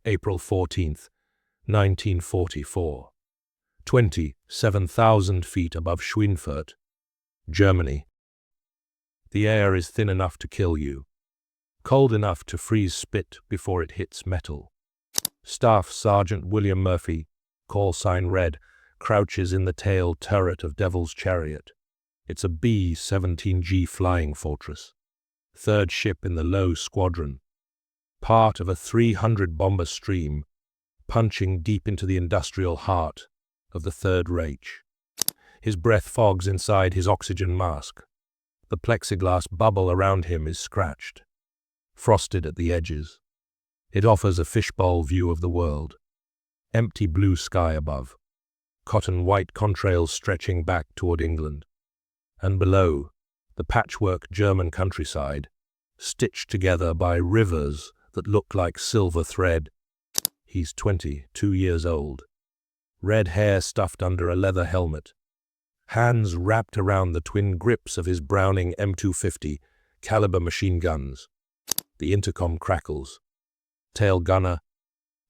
April 14th, 1944. 27,000 feet above Schweinfurt, Germany. The air is thin enough to kill you, cold enough to freeze spit before it hits metal. Staff Sergeant William Murphy, call sign Red, crouches in the tail turret of Devil's Chariot. It's a B-17G flying fortress, third ship in the low squadron, part of a 300-bomber stream, punching deep into the industrial heart of the Third Reich. His breath fogs inside his oxygen mask. The plexiglass bubble around him is scratched, frosted at the edges. It offers a fishbowl view of the world. Empty blue sky above, cotton white contrails stretching back toward England. And below, the patchwork German countryside, stitched together by rivers that look like silver thread. He's 22 years old. Red hair stuffed under a leather helmet. Hands wrapped around the twin grips of his Browning M250 caliber machine guns. The intercom crackles. Tail gunner,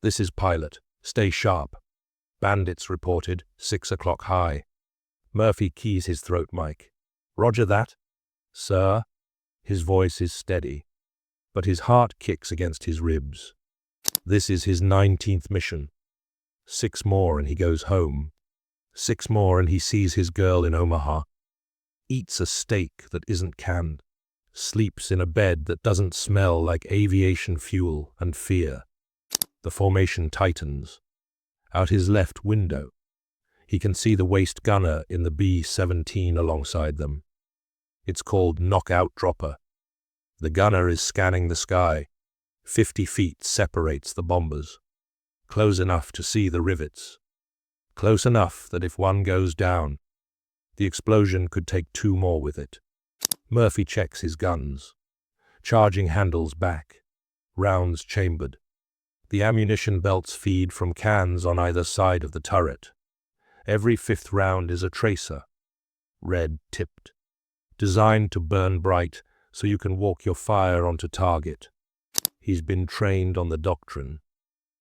this is pilot. Stay sharp. Bandits reported, 6 o'clock high. Murphy keys his throat mic. Roger that, sir. His voice is steady, but his heart kicks against his ribs. This is his 19th mission. 6 more and he goes home. 6 more and he sees his girl in Omaha. Eats a steak that isn't canned. Sleeps in a bed that doesn't smell like aviation fuel and fear. The formation tightens. Out his left window, he can see the waist gunner in the B-17 alongside them. It's called Knockout Dropper. The gunner is scanning the sky. 50 feet separates the bombers. Close enough to see the rivets. Close enough that if one goes down, the explosion could take 2 more with it. Murphy checks his guns. Charging handles back. Rounds chambered. The ammunition belts feed from cans on either side of the turret. Every 5th round is a tracer, red-tipped, designed to burn bright so you can walk your fire onto target. He's been trained on the doctrine,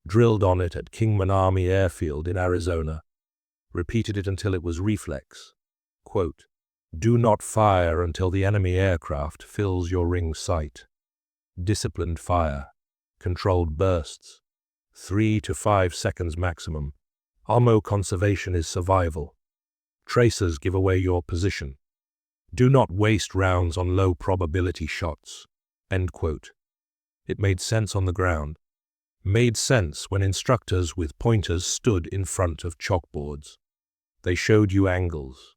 drilled on it at Kingman Army Airfield in Arizona, repeated it until it was reflex. Quote, "Do not fire until the enemy aircraft fills your ring sight. Disciplined fire. Controlled bursts. 3 to 5 seconds maximum. Ammo conservation is survival. Tracers give away your position. Do not waste rounds on low probability shots." End quote. It made sense on the ground. Made sense when instructors with pointers stood in front of chalkboards. They showed you angles,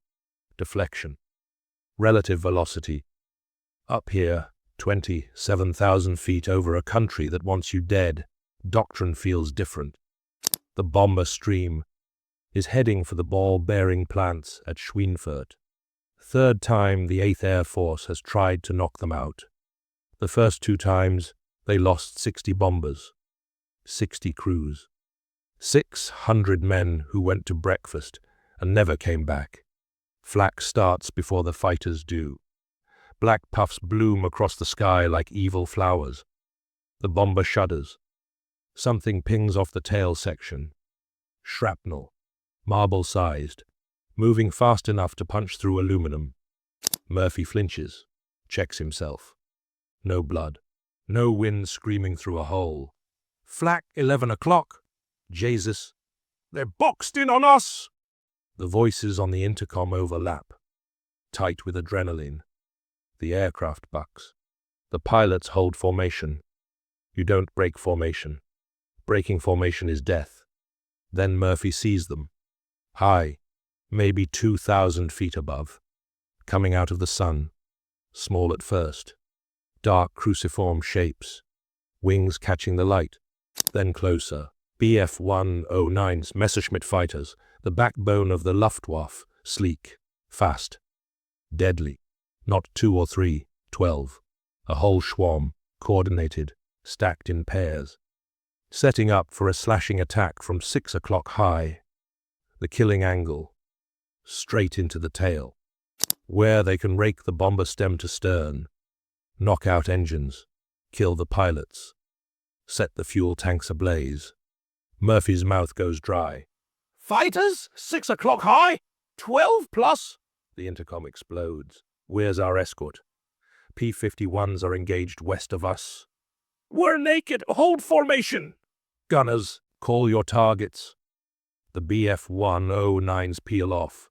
deflection, relative velocity. Up here, 27,000 feet over a country that wants you dead, doctrine feels different. The bomber stream is heading for the ball-bearing plants at Schweinfurt. 3rd time the 8th Air Force has tried to knock them out. The first 2 times, they lost 60 bombers, 60 crews, 600 men who went to breakfast and never came back. Flak starts before the fighters do. Black puffs bloom across the sky like evil flowers. The bomber shudders. Something pings off the tail section. Shrapnel, marble-sized, moving fast enough to punch through aluminum. Murphy flinches, checks himself. No blood. No wind screaming through a hole. Flak, 11 o'clock. Jesus. They're boxed in on us! The voices on the intercom overlap, tight with adrenaline. The aircraft bucks. The pilots hold formation. You don't break formation. Breaking formation is death. Then Murphy sees them. High, maybe 2,000 feet above. Coming out of the sun. Small at first. Dark cruciform shapes. Wings catching the light. Then closer. Bf-109's Messerschmitt fighters. The backbone of the Luftwaffe. Sleek. Fast. Deadly. Not 2 or 3, 12. A whole swarm, coordinated, stacked in pairs. Setting up for a slashing attack from 6 o'clock high. The killing angle. Straight into the tail. Where they can rake the bomber stem to stern. Knock out engines. Kill the pilots. set the fuel tanks ablaze. Murphy's mouth goes dry. Fighters, 6 o'clock high, 12 plus. The intercom explodes. Where's our escort? P-51s are engaged west of us. We're naked, hold formation. Gunners, call your targets. The BF-109s peel off,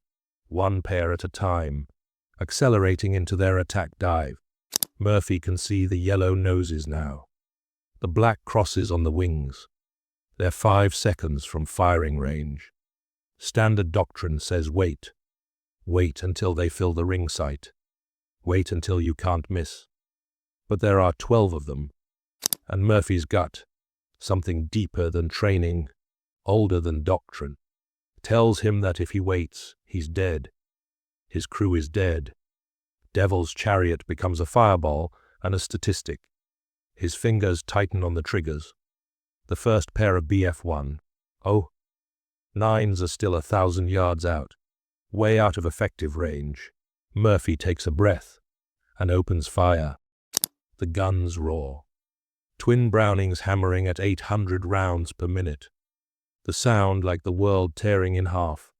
one pair at a time, accelerating into their attack dive. Murphy can see the yellow noses now, the black crosses on the wings. They're 5 seconds from firing range. Standard doctrine says wait. Wait until they fill the ring sight. Wait until you can't miss. But there are 12 of them, and Murphy's gut, something deeper than training, older than doctrine, tells him that if he waits, he's dead. His crew is dead. Devil's Chariot becomes a fireball and a statistic. His fingers tighten on the triggers. The first pair of BF-109s are still 1,000 yards out, way out of effective range. Murphy takes a breath and opens fire. The guns roar. Twin Brownings hammering at 800 rounds per minute. The sound like the world tearing in half.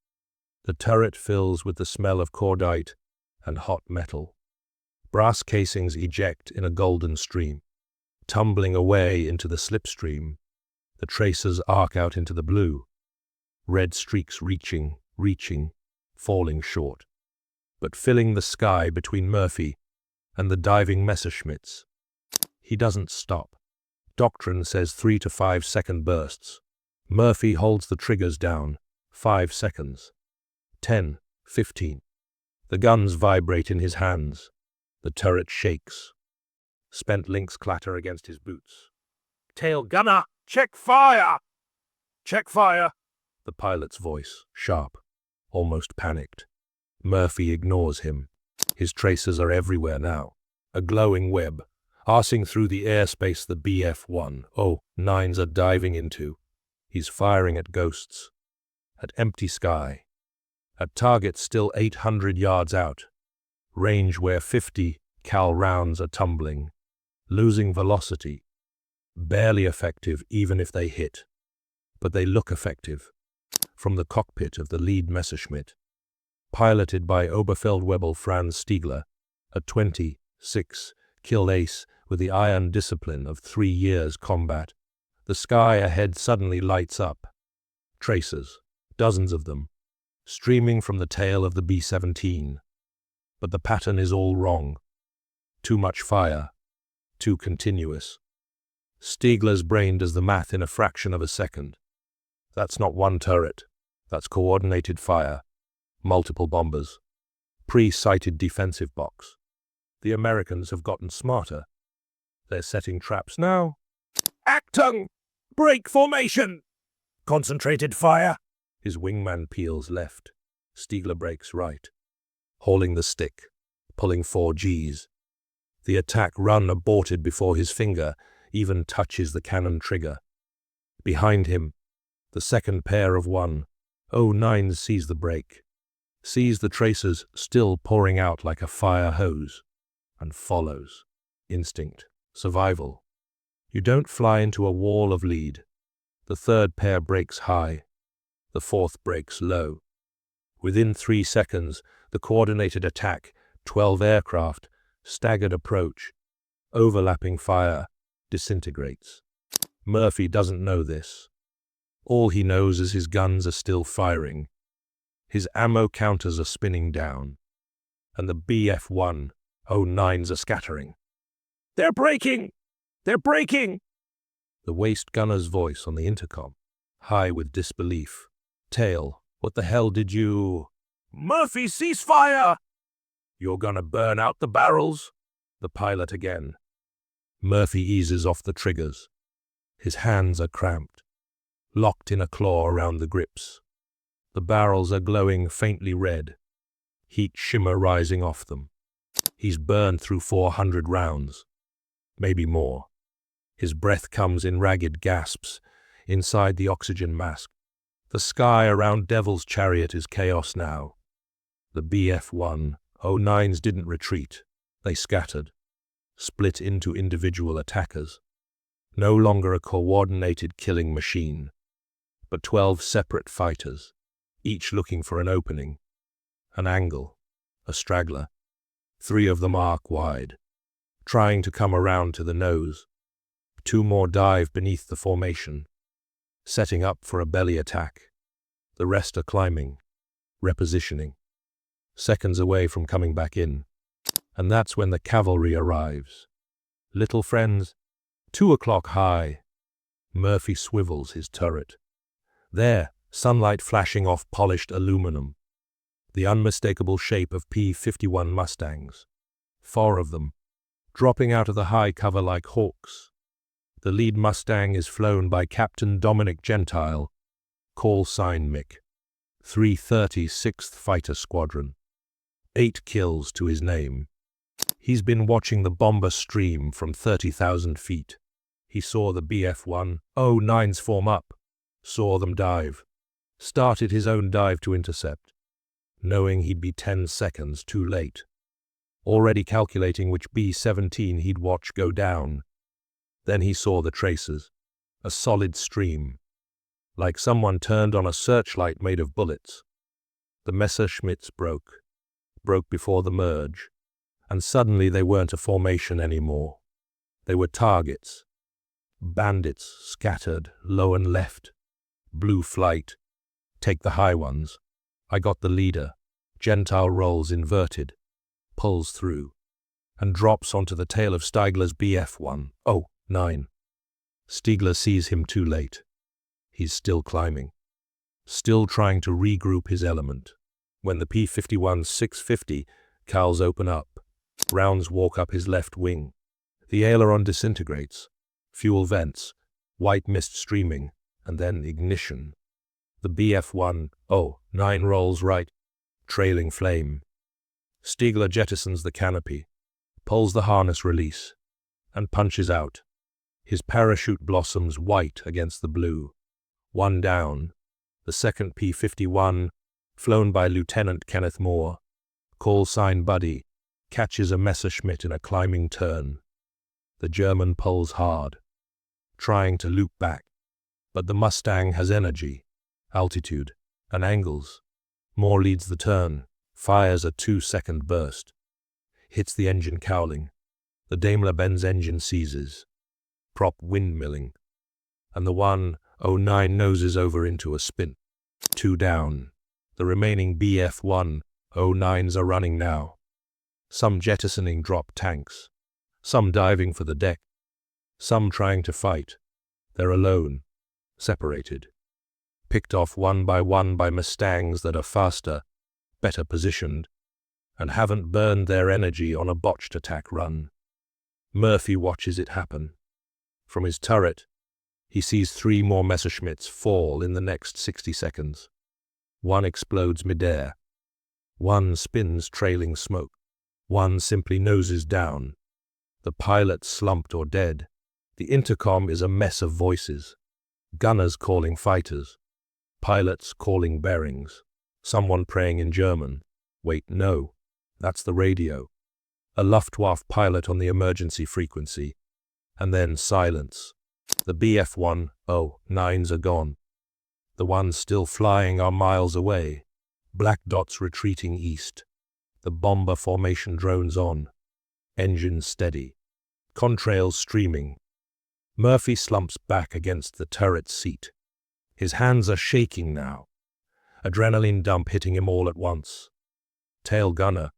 The turret fills with the smell of cordite and hot metal. Brass casings eject in a golden stream, tumbling away into the slipstream. The tracers arc out into the blue. Red streaks reaching, falling short, but filling the sky between Murphy and the diving Messerschmitts. He doesn't stop. Doctrine says 3 to 5 second bursts. Murphy holds the triggers down. 5 seconds. 10, 15. The guns vibrate in his hands. The turret shakes. Spent links clatter against his boots. Tail gunner, check fire! Check fire! The pilot's voice, sharp, almost panicked. Murphy ignores him. His tracers are everywhere now. A glowing web, passing through the airspace the BF-109s are diving into. He's firing at ghosts, at empty sky, at targets still 800 yards out, range where 50 cal rounds are tumbling, losing velocity, barely effective even if they hit. But they look effective. From the cockpit of the lead Messerschmitt, piloted by Oberfeldwebel Franz Stiegler, a 26-kill ace with the iron discipline of 3 years combat, the sky ahead suddenly lights up. Tracers, dozens of them, streaming from the tail of the B-17. But the pattern is all wrong. Too much fire, too continuous. Stiegler's brain does the math in a fraction of a second. That's not one turret. That's coordinated fire. Multiple bombers. Pre-sighted defensive box. The Americans have gotten smarter. They're setting traps now. Achtung! Break formation! Concentrated fire! His wingman peels left. Stiegler breaks right. Hauling the stick. Pulling 4 Gs. The attack run aborted before his finger even touches the cannon trigger. Behind him, the second pair of 109s sees the break, sees the tracers still pouring out like a fire hose, and follows. Instinct. Survival. You don't fly into a wall of lead. The third pair breaks high. The fourth breaks low. Within 3 seconds, the coordinated attack, 12 aircraft, staggered approach, overlapping fire, disintegrates. Murphy doesn't know this. All he knows is his guns are still firing. His ammo counters are spinning down. And the BF-109s are scattering. They're breaking! They're breaking! The waist gunner's voice on the intercom, high with disbelief. Tail, what the hell did you... Murphy, cease fire! You're gonna burn out the barrels? The pilot again. Murphy eases off the triggers. His hands are cramped, locked in a claw around the grips. The barrels are glowing faintly red, heat shimmer rising off them. He's burned through 400 rounds, maybe more. His breath comes in ragged gasps inside the oxygen mask. The sky around Devil's Chariot is chaos now. The BF-109s didn't retreat. They scattered, split into individual attackers. No longer a coordinated killing machine, but 12 separate fighters, each looking for an opening, an angle, a straggler. 3 of them arc wide, trying to come around to the nose. 2 more dive beneath the formation, setting up for a belly attack. The rest are climbing, repositioning, seconds away from coming back in. And that's when the cavalry arrives. Little friends, 2 o'clock high. Murphy swivels his turret. There, sunlight flashing off polished aluminum. The unmistakable shape of P-51 Mustangs. 4 of them, dropping out of the high cover like hawks. The lead Mustang is flown by Captain Dominic Gentile, call sign Mick, 336th Fighter Squadron. 8 kills to his name. He's been watching the bomber stream from 30,000 feet. He saw the BF-109s form up, saw them dive, started his own dive to intercept, knowing he'd be 10 seconds too late, already calculating which B-17 he'd watch go down. Then he saw the tracers, a solid stream, like someone turned on a searchlight made of bullets. The Messerschmitts broke before the merge, and suddenly they weren't a formation anymore. They were targets. Bandits scattered low and left. Blue flight. Take the high ones. I got the leader. Gentile rolls inverted, pulls through, and drops onto the tail of Stiegler's BF-109. Stiegler sees him too late. He's still climbing, still trying to regroup his element. When the P-51 650 cowls open up, rounds walk up his left wing. The aileron disintegrates, fuel vents, white mist streaming, and then ignition. The BF-109 rolls right, trailing flame. Stiegler jettisons the canopy, pulls the harness release, and punches out. His parachute blossoms white against the blue. 1 down. The second P-51, flown by Lieutenant Kenneth Moore, call sign Buddy, catches a Messerschmitt in a climbing turn. The German pulls hard, trying to loop back, but the Mustang has energy, altitude, and angles. Moore leads the turn, fires a 2-second burst, hits the engine cowling. The Daimler-Benz engine seizes, prop windmilling, and the 109 noses over into a spin. 2 down. The remaining BF-109s are running now. Some jettisoning drop tanks, some diving for the deck, some trying to fight. They're alone, separated, picked off one by Mustangs that are faster, better positioned, and haven't burned their energy on a botched attack run. Murphy watches it happen. From his turret, he sees 3 more Messerschmitts fall in the next 60 seconds. 1 explodes midair. 1 spins trailing smoke. 1 simply noses down. The pilot's slumped or dead. The intercom is a mess of voices. Gunners calling fighters. Pilots calling bearings. Someone praying in German. Wait, no. That's the radio. A Luftwaffe pilot on the emergency frequency. And then silence. The BF-109s are gone. The ones still flying are miles away. Black dots retreating east. The bomber formation drones on. Engines steady. Contrails streaming. Murphy slumps back against the turret seat. His hands are shaking now. Adrenaline dump hitting him all at once. Tail gunner,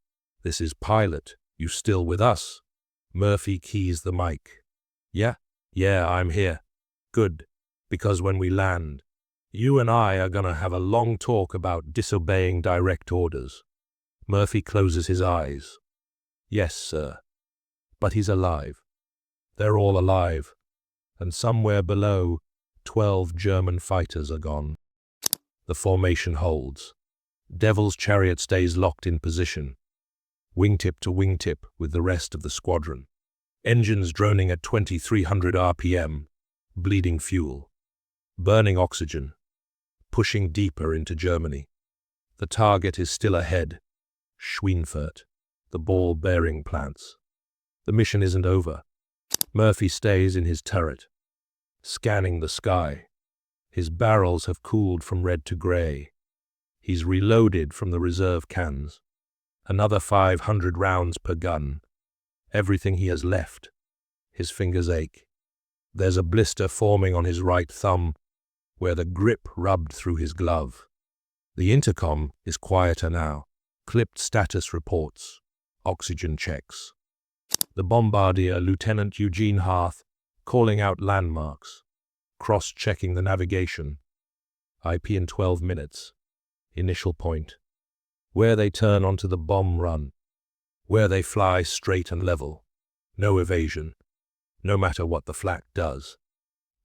this is pilot. You still with us? Murphy keys the mic. Yeah, I'm here. Good, because when we land, you and I are gonna have a long talk about disobeying direct orders. Murphy closes his eyes. Yes, sir. But he's alive. They're all alive. And somewhere below, 12 German fighters are gone. The formation holds. Devil's Chariot stays locked in position, wingtip to wingtip with the rest of the squadron. Engines droning at 2300 RPM, bleeding fuel, burning oxygen, pushing deeper into Germany. The target is still ahead, Schweinfurt, the ball-bearing plants. The mission isn't over. Murphy stays in his turret, scanning the sky. His barrels have cooled from red to grey. He's reloaded from the reserve cans. Another 500 rounds per gun. Everything he has left. His fingers ache. There's a blister forming on his right thumb where the grip rubbed through his glove. The intercom is quieter now. Clipped status reports. Oxygen checks. The bombardier, Lieutenant Eugene Harth, calling out landmarks. Cross-checking the navigation. IP in 12 minutes. Initial point. Where they turn onto the bomb run. Where they fly straight and level. No evasion. No matter what the flak does.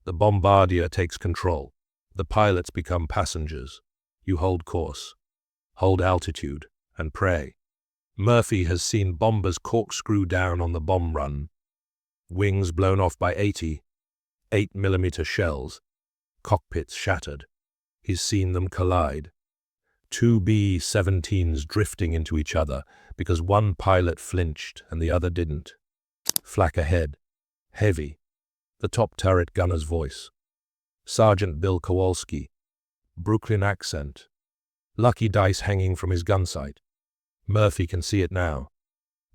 The bombardier takes control. The pilots become passengers. You hold course. Hold altitude. And pray. Murphy has seen bombers corkscrew down on the bomb run. Wings blown off by 8mm shells. Cockpits shattered. He's seen them collide. Two B-17s drifting into each other because one pilot flinched and the other didn't. Flak ahead. Heavy. The top turret gunner's voice. Sergeant Bill Kowalski. Brooklyn accent. Lucky dice hanging from his gun sight. Murphy can see it now.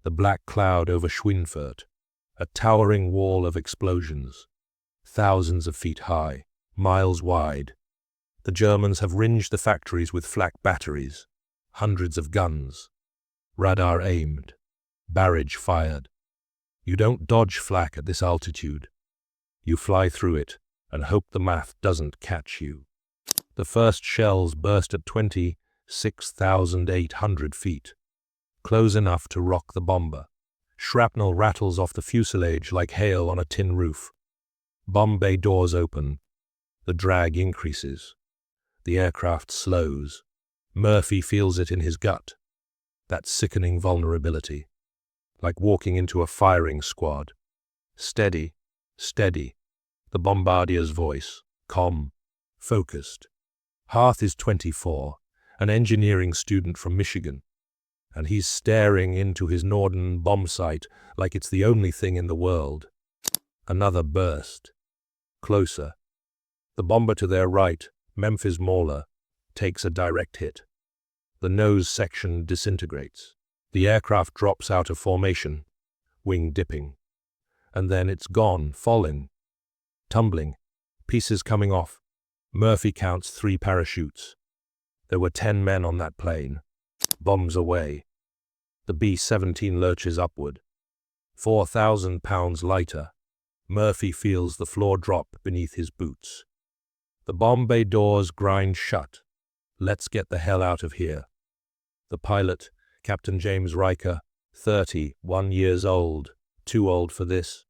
The black cloud over Schweinfurt. A towering wall of explosions. Thousands of feet high. Miles wide. The Germans have ringed the factories with flak batteries. Hundreds of guns. Radar aimed. Barrage fired. You don't dodge flak at this altitude. You fly through it and hope the math doesn't catch you. The first shells burst at 26,800 feet. Close enough to rock the bomber. Shrapnel rattles off the fuselage like hail on a tin roof. Bomb bay doors open. The drag increases. The aircraft slows. Murphy feels it in his gut. That sickening vulnerability. Like walking into a firing squad. Steady, steady. The bombardier's voice. Calm. Focused. Harth is 24, an engineering student from Michigan. And he's staring into his Norden bomb sight like it's the only thing in the world. Another burst. Closer. The bomber to their right, Memphis Mauler, takes a direct hit. The nose section disintegrates. The aircraft drops out of formation, wing dipping. And then it's gone, falling. Tumbling. Pieces coming off. Murphy counts 3 parachutes. There were 10 men on that plane. Bombs away. The B-17 lurches upward. 4,000 pounds lighter. Murphy feels the floor drop beneath his boots. The bomb bay doors grind shut. Let's get the hell out of here. The pilot, Captain James Riker, 31 years old, too old for this.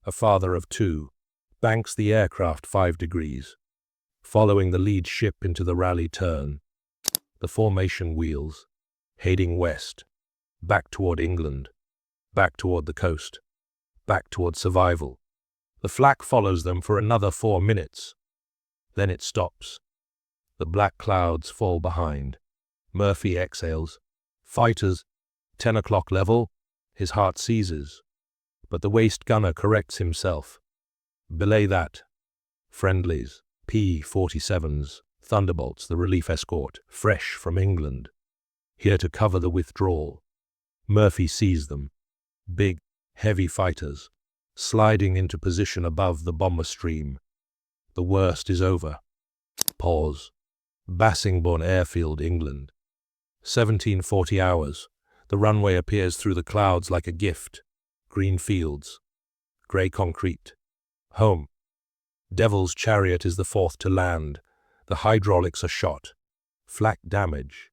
A father of 2, banks the aircraft 5 degrees, following the lead ship into the rally turn. The formation wheels, heading west, back toward England, back toward the coast, back toward survival. The flak follows them for another 4 minutes. Then it stops. The black clouds fall behind. Murphy exhales. Fighters, 10 o'clock level. His heart seizes. But the waist gunner corrects himself. Belay that. Friendlies, P-47s, Thunderbolts, the relief escort, fresh from England. Here to cover the withdrawal. Murphy sees them. Big, heavy fighters, sliding into position above the bomber stream. The worst is over. Pause. Bassingbourn Airfield, England. 1740 hours. The runway appears through the clouds like a gift. Green fields. Grey concrete. Home. Devil's Chariot is the 4th to land. The hydraulics are shot. Flak damage.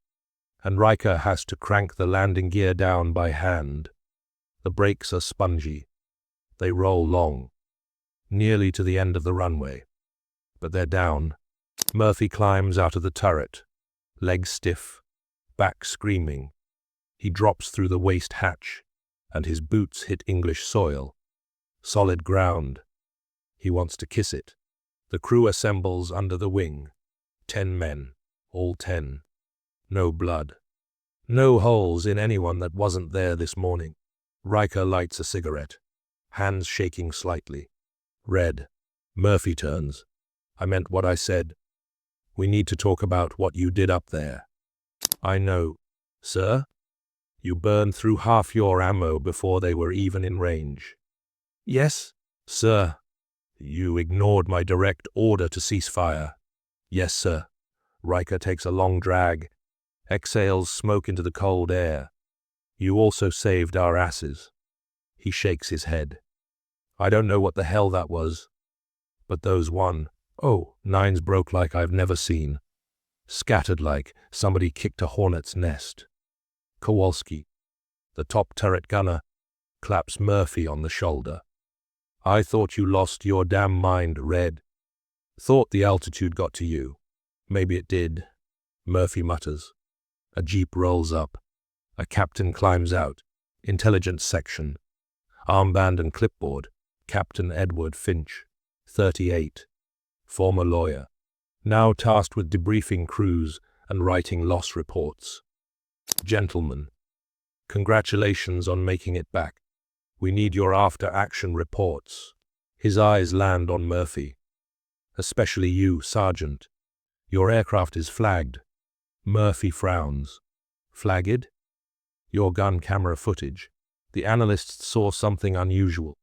And Riker has to crank the landing gear down by hand. The brakes are spongy. They roll long. Nearly to the end of the runway. But they're down. Murphy climbs out of the turret. Legs stiff. Back screaming. He drops through the waist hatch. And his boots hit English soil. Solid ground. He wants to kiss it. The crew assembles under the wing. 10 men. All 10. No blood. No holes in anyone that wasn't there this morning. Riker lights a cigarette. Hands shaking slightly. Red. Murphy turns. I meant what I said. We need to talk about what you did up there. I know, sir. You burned through half your ammo before they were even in range. Yes, sir. You ignored my direct order to cease fire. Yes, sir. Riker takes a long drag, exhales smoke into the cold air. You also saved our asses. He shakes his head. I don't know what the hell that was, but those 109s broke like I've never seen. Scattered like somebody kicked a hornet's nest. Kowalski, the top turret gunner, claps Murphy on the shoulder. I thought you lost your damn mind, Red. Thought the altitude got to you. Maybe it did, Murphy mutters. A jeep rolls up. A captain climbs out. Intelligence section. Armband and clipboard. Captain Edward Finch, 38. Former lawyer. Now tasked with debriefing crews and writing loss reports. Gentlemen, congratulations on making it back. We need your after-action reports. His eyes land on Murphy. Especially you, Sergeant. Your aircraft is flagged. Murphy frowns. Flagged? Your gun camera footage. The analysts saw something unusual.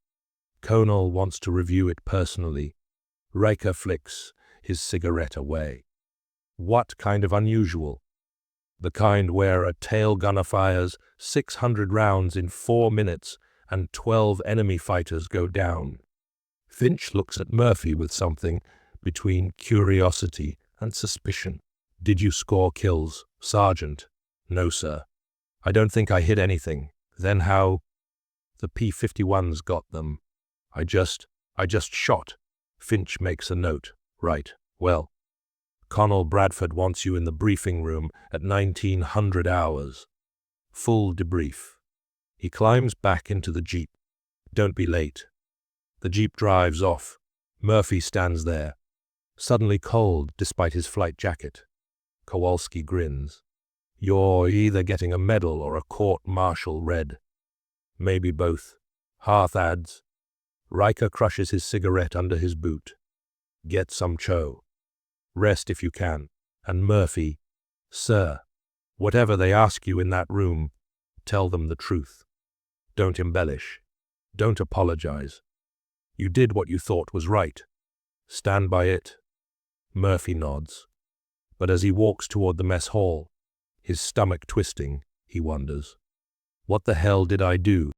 Conal wants to review it personally. Riker flicks his cigarette away. What kind of unusual? The kind where a tail gunner fires 600 rounds in 4 minutes and 12 enemy fighters go down. Finch looks at Murphy with something between curiosity and suspicion. Did you score kills, Sergeant? No, sir. I don't think I hit anything. Then how? The P-51s got them. I just shot. Finch makes a note. Right. Well, Colonel Bradford wants you in the briefing room at 1900 hours. Full debrief. He climbs back into the jeep. Don't be late. The jeep drives off. Murphy stands there, suddenly cold despite his flight jacket. Kowalski grins. You're either getting a medal or a court-martial, Red. Maybe both. Hearth adds. Riker crushes his cigarette under his boot. Get some cho. Rest if you can. And Murphy, sir, whatever they ask you in that room, tell them the truth. Don't embellish. Don't apologize. You did what you thought was right. Stand by it. Murphy nods. But as he walks toward the mess hall, his stomach twisting, he wonders, what the hell did I do?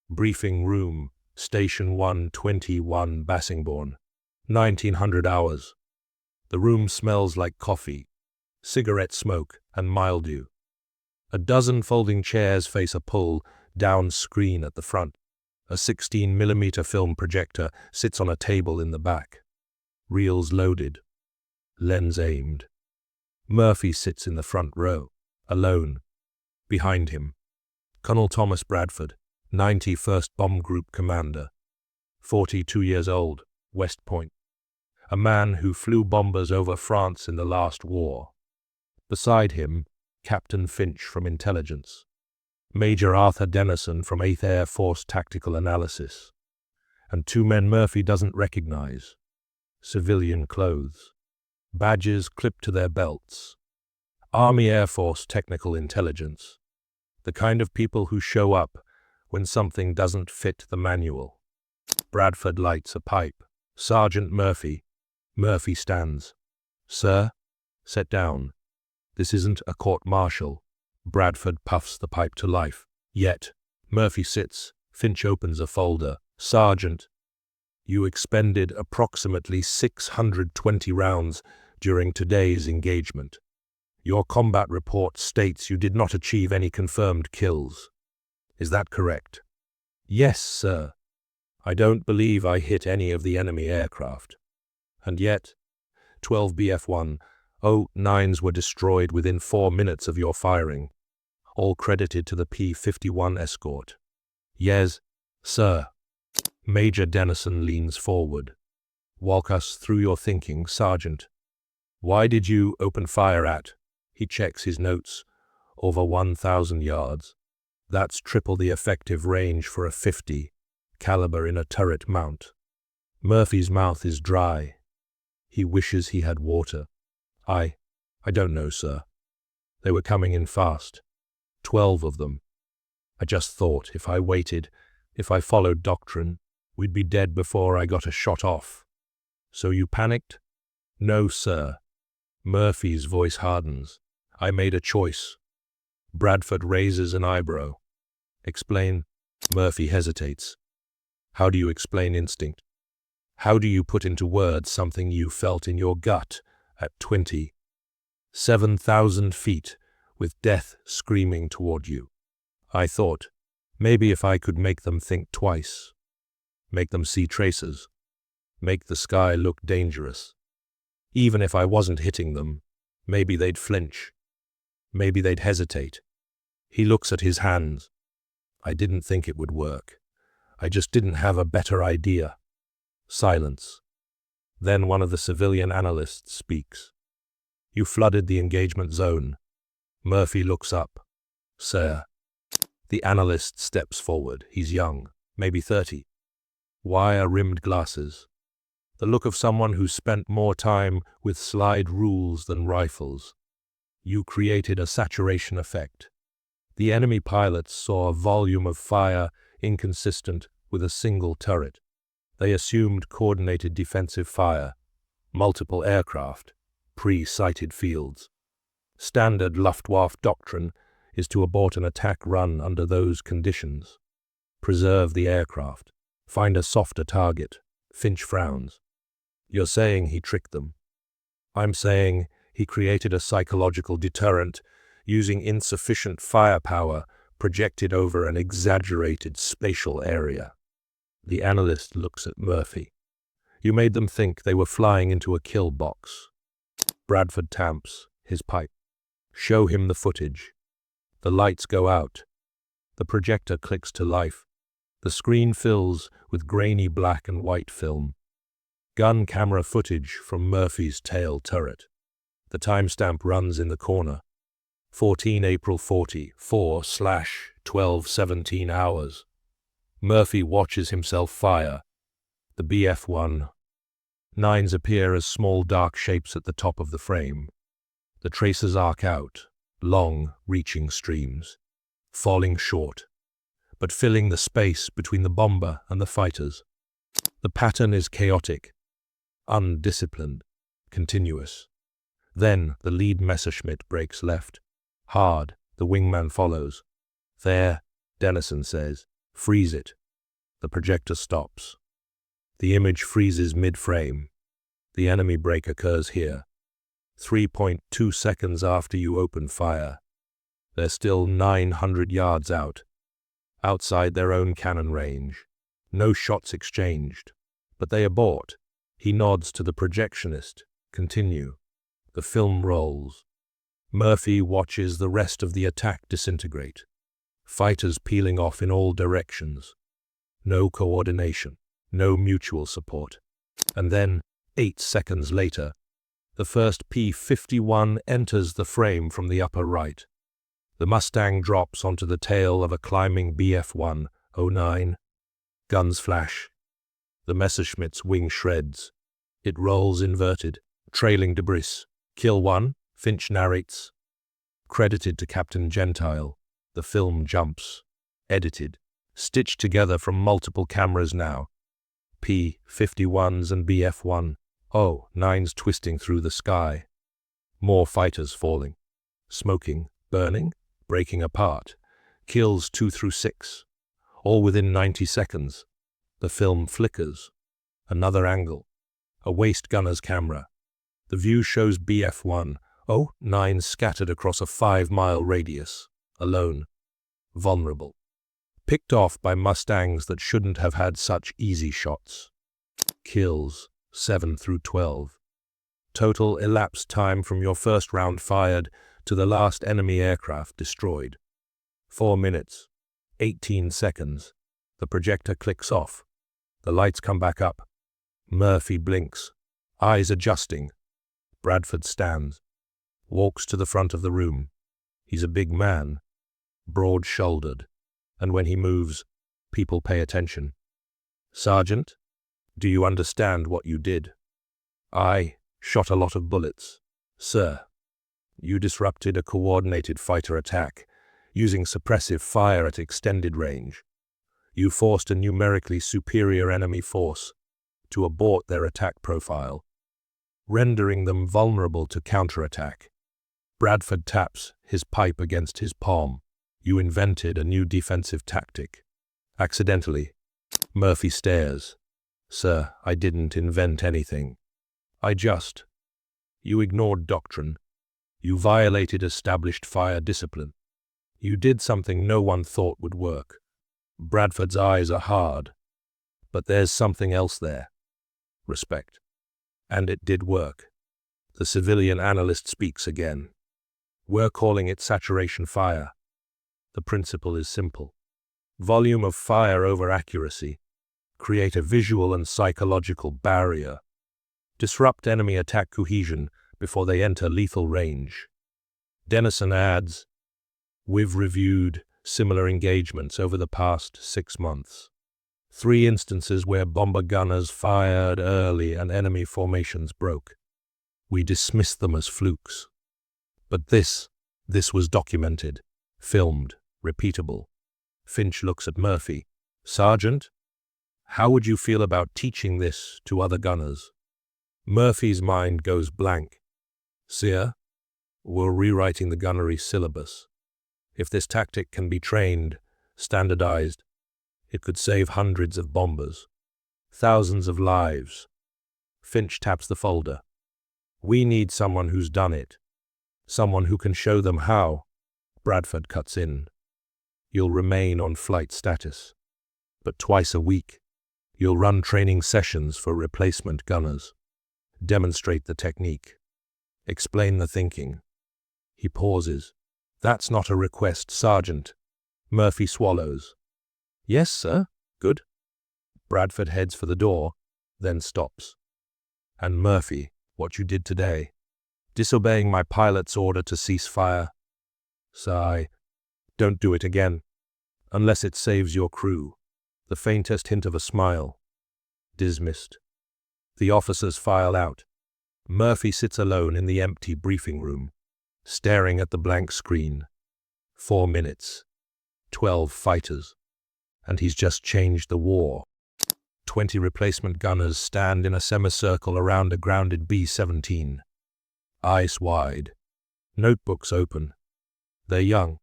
Briefing room, Station 121, Bassingbourn, 1900 hours. The room smells like coffee, cigarette smoke, and mildew. A dozen folding chairs face a pull-down screen at the front. A 16mm film projector sits on a table in the back. Reels loaded. Lens aimed. Murphy sits in the front row, alone. Behind him, Colonel Thomas Bradford, 91st Bomb Group Commander, 42 years old, West Point. A man who flew bombers over France in the last war. Beside him, Captain Finch from Intelligence. Major Arthur Dennison from 8th Air Force Tactical Analysis. And 2 men Murphy doesn't recognize. Civilian clothes. Badges clipped to their belts. Army Air Force Technical Intelligence. The kind of people who show up when something doesn't fit the manual. Bradford lights a pipe. Sergeant Murphy. Murphy stands. Sir, sit down. This isn't a court-martial. Bradford puffs the pipe to life. Yet, Murphy sits. Finch opens a folder. Sergeant, you expended approximately 620 rounds during today's engagement. Your combat report states you did not achieve any confirmed kills. Is that correct? Yes, sir. I don't believe I hit any of the enemy aircraft. And yet, 12 Bf-109s were destroyed within 4 minutes of your firing, all credited to the P-51 escort. Yes, sir. Major Dennison leans forward. Walk us through your thinking, Sergeant. Why did you open fire at? He checks his notes. Over 1,000 yards. That's triple the effective range for a .50 caliber in a turret mount. Murphy's mouth is dry. He wishes he had water. I don't know, sir. They were coming in fast. 12 of them. I just thought if I waited, if I followed doctrine, we'd be dead before I got a shot off. So you panicked? No, sir. Murphy's voice hardens. I made a choice. Bradford raises an eyebrow. Explain. Murphy hesitates. How do you explain instinct? How do you put into words something you felt in your gut at 7,000 feet with death screaming toward you? I thought, maybe if I could make them think twice, make them see traces, make the sky look dangerous. Even if I wasn't hitting them, maybe they'd flinch. Maybe they'd hesitate. He looks at his hands. I didn't think it would work. I just didn't have a better idea. Silence. Then one of the civilian analysts speaks. You flooded the engagement zone. Murphy looks up. Sir. The analyst steps forward. He's young, maybe 30. Wire-rimmed glasses. The look of someone who spent more time with slide rules than rifles. You created a saturation effect. The enemy pilots saw a volume of fire inconsistent with a single turret. They assumed coordinated defensive fire, multiple aircraft, pre-sighted fields. Standard Luftwaffe doctrine is to abort an attack run under those conditions. Preserve the aircraft. Find a softer target. Finch frowns. You're saying he tricked them. I'm saying he created a psychological deterrent using insufficient firepower projected over an exaggerated spatial area. The analyst looks at Murphy. You made them think they were flying into a kill box. Bradford tamps his pipe. Show him the footage. The lights go out. The projector clicks to life. The screen fills with grainy black and white film. Gun camera footage from Murphy's tail turret. The timestamp runs in the corner. 14 April 44/12:17 hours. Murphy watches himself fire. The BF-1. 9s appear as small dark shapes at the top of the frame. The tracers arc out, long, reaching streams, falling short, but filling the space between the bomber and the fighters. The pattern is chaotic, undisciplined, continuous. Then the lead Messerschmitt breaks left. Hard, the wingman follows. There, Dennison says, freeze it. The projector stops. The image freezes mid-frame. The enemy break occurs here. 3.2 seconds after you open fire. They're still 900 yards out, outside their own cannon range. No shots exchanged, but they abort. He nods to the projectionist. Continue. The film rolls. Murphy watches the rest of the attack disintegrate. Fighters peeling off in all directions. No coordination, no mutual support. And then, 8 seconds later, the first P-51 enters the frame from the upper right. The Mustang drops onto the tail of a climbing BF-109. Guns flash. The Messerschmitt's wing shreds. It rolls inverted, trailing debris. Kill 1, Finch narrates. Credited to Captain Gentile. The film jumps. Edited. Stitched together from multiple cameras now. P-51s and BF-109s twisting through the sky. More fighters falling. Smoking, burning, breaking apart. Kills 2 through 6. All within 90 seconds. The film flickers. Another angle. A waist gunner's camera. The view shows BF-109 scattered across a 5-mile radius. Alone. Vulnerable. Picked off by Mustangs that shouldn't have had such easy shots. Kills 7 through 12. Total elapsed time from your first round fired to the last enemy aircraft destroyed. 4 minutes. 18 seconds. The projector clicks off. The lights come back up. Murphy blinks. Eyes adjusting. Bradford stands. Walks to the front of the room. He's a big man. Broad-shouldered. And when he moves, people pay attention. Sergeant? Do you understand what you did? I shot a lot of bullets. Sir, you disrupted a coordinated fighter attack, using suppressive fire at extended range. You forced a numerically superior enemy force to abort their attack profile, rendering them vulnerable to counterattack. Bradford taps his pipe against his palm. You invented a new defensive tactic. Accidentally. Murphy stares. Sir, I didn't invent anything. You ignored doctrine. You violated established fire discipline. You did something no one thought would work. Bradford's eyes are hard. But there's something else there. Respect. And it did work. The civilian analyst speaks again. We're calling it saturation fire. The principle is simple. Volume of fire over accuracy. Create a visual and psychological barrier. Disrupt enemy attack cohesion before they enter lethal range. Dennison adds, we've reviewed similar engagements over the past 6 months. 3 instances where bomber gunners fired early and enemy formations broke. We dismissed them as flukes. But this was documented, filmed, repeatable. Finch looks at Murphy. Sergeant, how would you feel about teaching this to other gunners? Murphy's mind goes blank. Sir, we're rewriting the gunnery syllabus. If this tactic can be trained, standardized, it could save hundreds of bombers, thousands of lives. Finch taps the folder. We need someone who's done it. Someone who can show them how. Bradford cuts in. You'll remain on flight status. But twice a week, you'll run training sessions for replacement gunners. Demonstrate the technique. Explain the thinking. He pauses. That's not a request, Sergeant. Murphy swallows. Yes, sir. Good. Bradford heads for the door, then stops. And Murphy, what you did today, disobeying my pilot's order to cease fire. Sigh. Don't do it again, unless it saves your crew. The faintest hint of a smile. Dismissed. The officers file out. Murphy sits alone in the empty briefing room, staring at the blank screen. 4 minutes. 12 fighters. And he's just changed the war. 20 replacement gunners stand in a semicircle around a grounded B-17. Eyes wide. Notebooks open. They're young.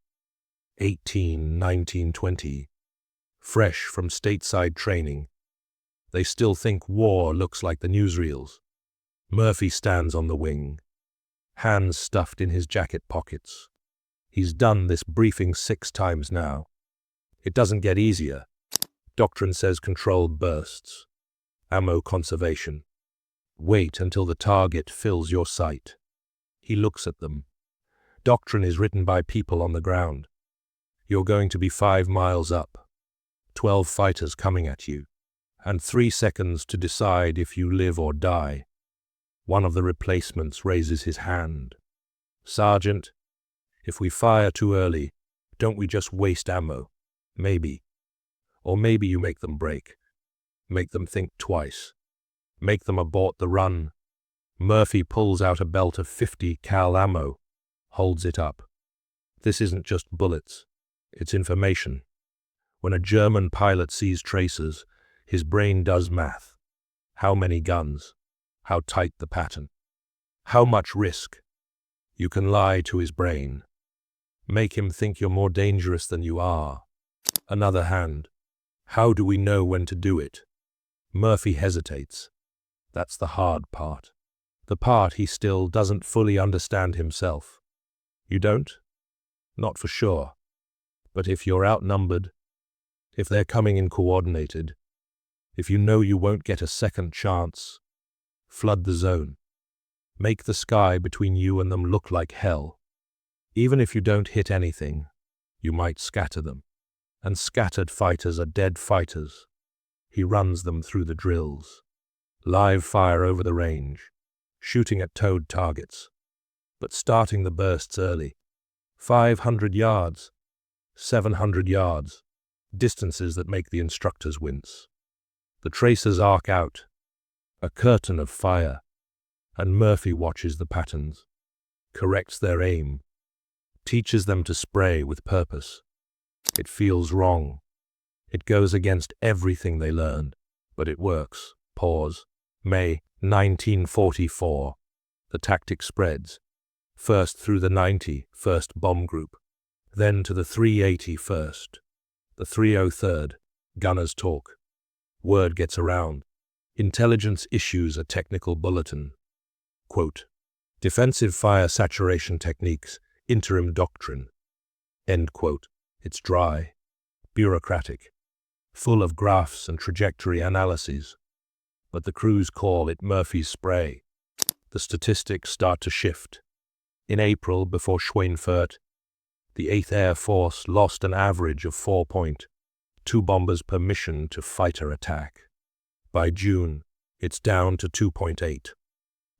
18, 19, 20. Fresh from stateside training. They still think war looks like the newsreels. Murphy stands on the wing, hands stuffed in his jacket pockets. He's done this briefing 6 times now. It doesn't get easier. Doctrine says controlled bursts. Ammo conservation. Wait until the target fills your sight. He looks at them. Doctrine is written by people on the ground. You're going to be 5 miles up. 12 fighters coming at you. And 3 seconds to decide if you live or die. One of the replacements raises his hand. Sergeant, if we fire too early, don't we just waste ammo? Maybe. Or maybe you make them break. Make them think twice. Make them abort the run. Murphy pulls out a belt of 50 cal ammo, holds it up. This isn't just bullets. It's information. When a German pilot sees tracers, his brain does math. How many guns? How tight the pattern? How much risk? You can lie to his brain. Make him think you're more dangerous than you are. Another hand. How do we know when to do it? Murphy hesitates. That's the hard part. The part he still doesn't fully understand himself. You don't? Not for sure. But if you're outnumbered, if they're coming in coordinated, if you know you won't get a second chance, flood the zone. Make the sky between you and them look like hell. Even if you don't hit anything, you might scatter them. And scattered fighters are dead fighters. He runs them through the drills. Live fire over the range, shooting at towed targets, but starting the bursts early. 500 yards, 700 yards, distances that make the instructors wince. The tracers arc out, a curtain of fire, and Murphy watches the patterns, corrects their aim, teaches them to spray with purpose. It feels wrong. It goes against everything they learned, but it works. Pause. May 1944. The tactic spreads, first through the 91st Bomb Group, then to the 381st, the 303rd. Gunners talk. Word gets around. Intelligence issues a technical bulletin. Quote, Defensive fire saturation techniques, interim doctrine. End quote. It's dry, bureaucratic, full of graphs and trajectory analyses. But the crews call it Murphy's spray. The statistics start to shift. In April, before Schweinfurt, the 8th Air Force lost an average of 4.2 bombers per mission to fighter attack. By June, it's down to 2.8.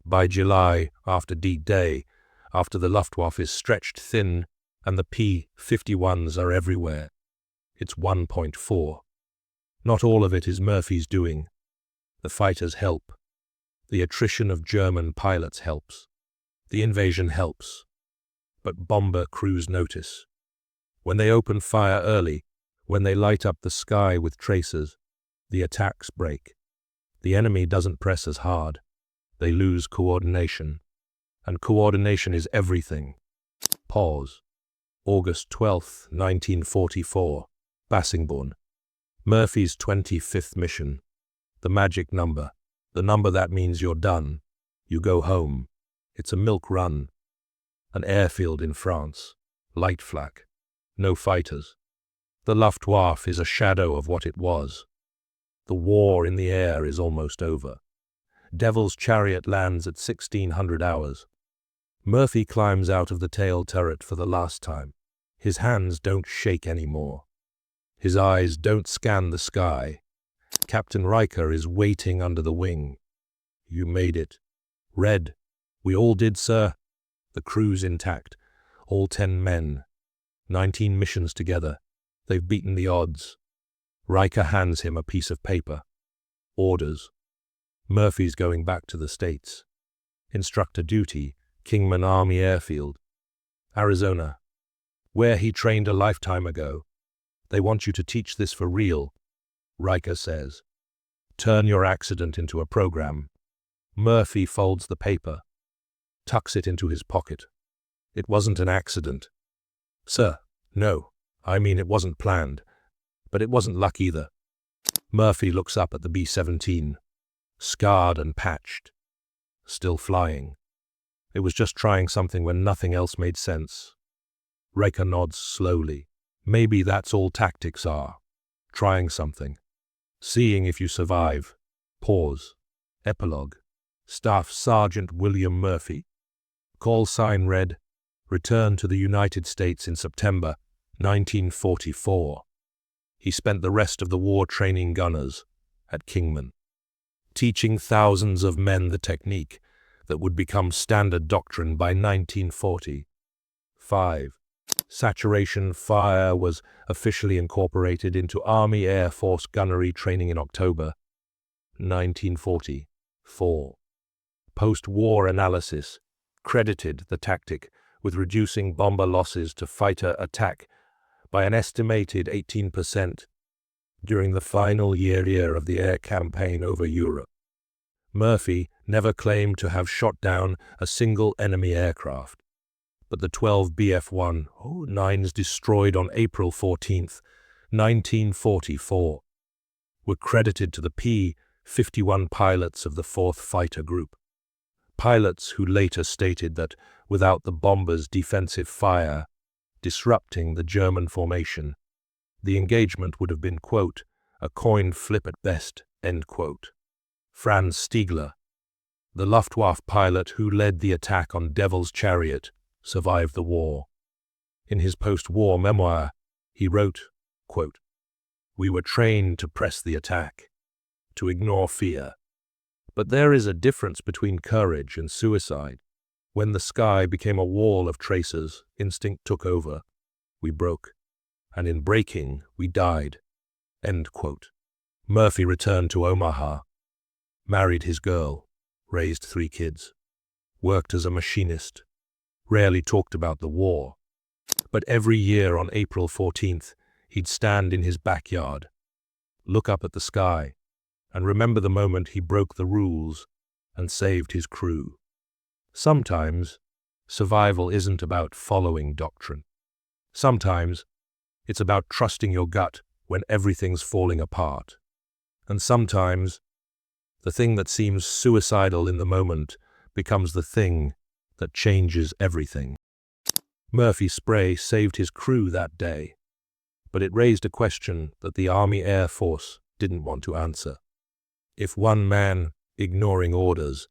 By July, after D-Day, after the Luftwaffe is stretched thin and the P-51s are everywhere, it's 1.4. Not all of it is Murphy's doing. The fighters help. The attrition of German pilots helps. The invasion helps. But bomber crews notice. When they open fire early, when they light up the sky with tracers, the attacks break. The enemy doesn't press as hard. They lose coordination. And coordination is everything. Pause. August 12, 1944. Bassingbourn. Murphy's 25th mission. The magic number. The number that means you're done. You go home. It's a milk run. An airfield in France. Light flak. No fighters. The Luftwaffe is a shadow of what it was. The war in the air is almost over. Devil's Chariot lands at 1600 hours. Murphy climbs out of the tail turret for the last time. His hands don't shake anymore. His eyes don't scan the sky. Captain Riker is waiting under the wing. You made it. Red. We all did, sir. The crew's intact. All 10 men. 19 missions together. They've beaten the odds. Riker hands him a piece of paper. Orders. Murphy's going back to the States. Instructor duty, Kingman Army Airfield, Arizona, where he trained a lifetime ago. They want you to teach this for real, Riker says. Turn your accident into a program. Murphy folds the paper, tucks it into his pocket. It wasn't an accident. Sir, no, I mean it wasn't planned, but it wasn't luck either. Murphy looks up at the B-17, scarred and patched, still flying. It was just trying something when nothing else made sense. Riker nods slowly. Maybe that's all tactics are. Trying something. Seeing if you survive. Pause. Epilogue. Staff Sergeant William Murphy. Call sign read. Returned to the United States in September 1944. He spent the rest of the war training gunners at Kingman, teaching thousands of men the technique that would become standard doctrine by 1940. 5. Saturation fire was officially incorporated into Army Air Force gunnery training in October 1940. 4. Post-war analysis credited the tactic with reducing bomber losses to fighter attack by an estimated 18% during the final year of the air campaign over Europe. Murphy never claimed to have shot down a single enemy aircraft, but the 12 Bf-109s destroyed on April 14, 1944, were credited to the P-51 pilots of the 4th Fighter Group, pilots who later stated that without the bombers' defensive fire disrupting the German formation, the engagement would have been, quote, a coin flip at best, end quote. Franz Stiegler, the Luftwaffe pilot who led the attack on Devil's Chariot, survived the war. In his post-war memoir, he wrote, quote, "We were trained to press the attack, to ignore fear. But there is a difference between courage and suicide. When the sky became a wall of tracers, instinct took over. We broke, and in breaking, we died." End quote. Murphy returned to Omaha, married his girl, raised 3 kids, worked as a machinist, rarely talked about the war. But every year on April 14th, he'd stand in his backyard, look up at the sky, and remember the moment he broke the rules and saved his crew. Sometimes, survival isn't about following doctrine. Sometimes, it's about trusting your gut when everything's falling apart. And sometimes, the thing that seems suicidal in the moment becomes the thing that changes everything. Murphy's spray saved his crew that day, but it raised a question that the Army Air Force didn't want to answer. If one man, ignoring orders,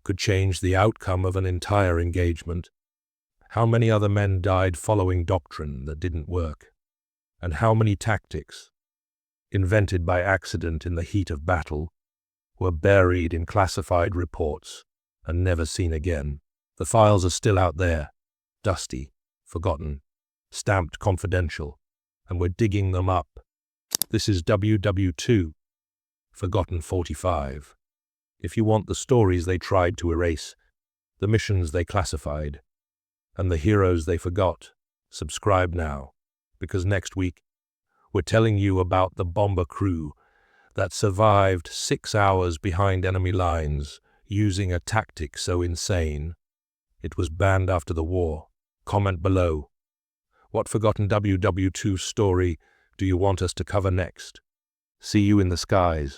could change the outcome of an entire engagement, how many other men died following doctrine that didn't work? And how many tactics, invented by accident in the heat of battle, were buried in classified reports and never seen again? The files are still out there, dusty, forgotten, stamped confidential, and we're digging them up. This is WW2, Forgotten 45. If you want the stories they tried to erase, the missions they classified, and the heroes they forgot, subscribe now, because next week we're telling you about the bomber crew that survived 6 hours behind enemy lines using a tactic so insane it was banned after the war. Comment below. What forgotten WW2 story do you want us to cover next? See you in the skies.